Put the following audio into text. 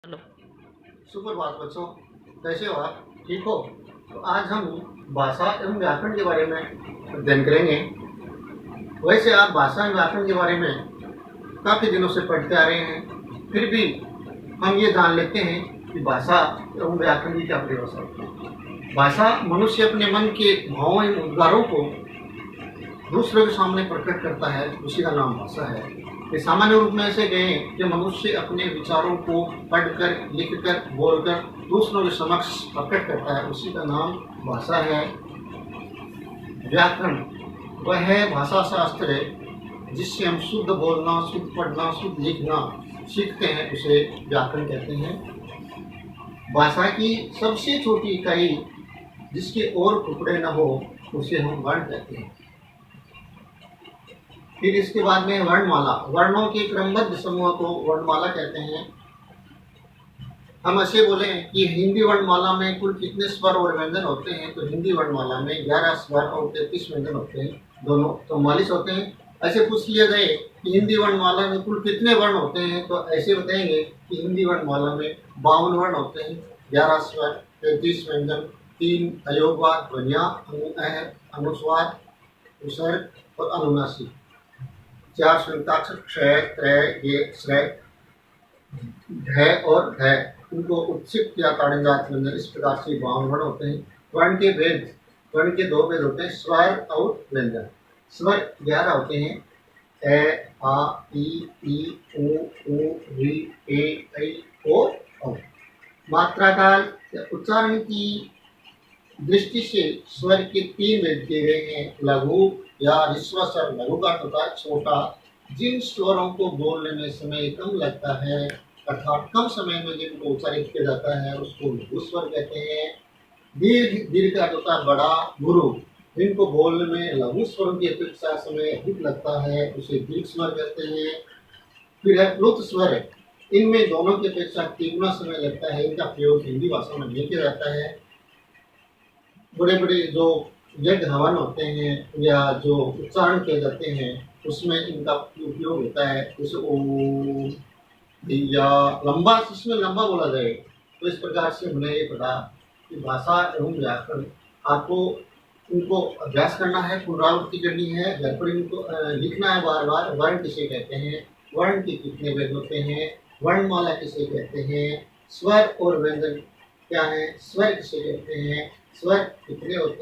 Hello. सुप्रभात बच्चों, कैसे हो आप? ठीक हो? तो आज हम भाषा एवं व्याकरण के बारे में अध्ययन करेंगे। वैसे आप भाषा एवं व्याकरण के बारे में काफ़ी दिनों से पढ़ते आ रहे हैं, फिर भी हम ये जान लेते हैं कि भाषा एवं व्याकरण की क्या परिभाषा है। भाषा मनुष्य अपने मन के भावों एवं उद्गारों को दूसरों के सामने प्रकट करता है, उसी का नाम भाषा है। ये सामान्य रूप में ऐसे गए कि मनुष्य अपने विचारों को पढ़कर, लिखकर, बोलकर दूसरों के समक्ष प्रकट करता है, उसी का नाम भाषा है। व्याकरण वह है भाषा शास्त्र है जिससे हम शुद्ध बोलना, शुद्ध पढ़ना, शुद्ध लिखना सीखते हैं, उसे व्याकरण कहते हैं। भाषा की सबसे छोटी इकाई जिसके और टुकड़े न हो उसे हम वर्ण कहते हैं। फिर इसके बाद में वर्णमाला, वर्णों के क्रमबद्ध समूह को वर्णमाला कहते हैं। हम ऐसे बोले कि हिंदी वर्णमाला में कुल कितने स्वर और व्यंजन होते हैं, तो हिंदी वर्णमाला में 11 स्वर और 33 व्यंजन होते हैं, दोनों 44 होते हैं। ऐसे पूछ लिया जाए कि हिंदी वर्णमाला में कुल कितने वर्ण होते हैं, तो ऐसे बताएंगे कि हिंदी वर्णमाला में 52 वर्ण होते हैं, 11 स्वर, 33 व्यंजन, 3 अयोगवाद, ध्वनियाँ, अनुस्वार, उपसर्ग और अनुनासिक, 4 संयुक्ताक्षर क्षय, त्रय, ये, श्रय, ढ और ढ, उनको उत्सित या ताड़नजात व्यंजन, इस प्रकार से 52 वर्ण होते हैं। वर्ण के भेद, वर्ण के 2 भेद होते हैं, स्वर और व्यंजन। स्वर 11 होते हैं, ए, आ, ई, ऊ, री, ए, ऐ, ओ, औ। मात्रा काल या उच्चारण की दृष्टि से स्वर के 3 भेद किए गए हैं। लघु या ह्रस्व स्वर, लघु का अर्थ होता है छोटा, जिन स्वरों को बोलने में समय कम लगता है अर्थात कम समय में जिनको उच्चारित किया जाता है उसको लघु स्वर कहते हैं। दीर्घ, दीर्घ का अर्थ होता है बड़ा, गुरु, जिनको बोलने में लघु स्वरों की अपेक्षा समय अधिक लगता है उसे दीर्घ स्वर कहते हैं। फिर है प्लुत स्वर, इनमें दोनों की अपेक्षा तीगुना समय लगता है, इनका प्रयोग हिंदी भाषा में नहीं किया जाता है। बड़े बड़े जो यज्ञ हवन होते हैं या जो उच्चारण किए जाते हैं उसमें इनका उपयोग होता है, जैसे ओम या लंबा, जिसमें लंबा बोला जाए। तो इस प्रकार से हमने ये पढ़ा कि भाषा एवं व्याकरण आपको इनको अभ्यास करना है, पुनरावृत्ति करनी है, घर पर इनको लिखना है बार बार। वर्ण किसे कहते हैं, वर्ण के कितने भेद होते हैं, वर्णमाला किसे कहते हैं, स्वर और व्यंजन क्या है, स्वर किसे कहते हैं, स्वर कितने होते हैं।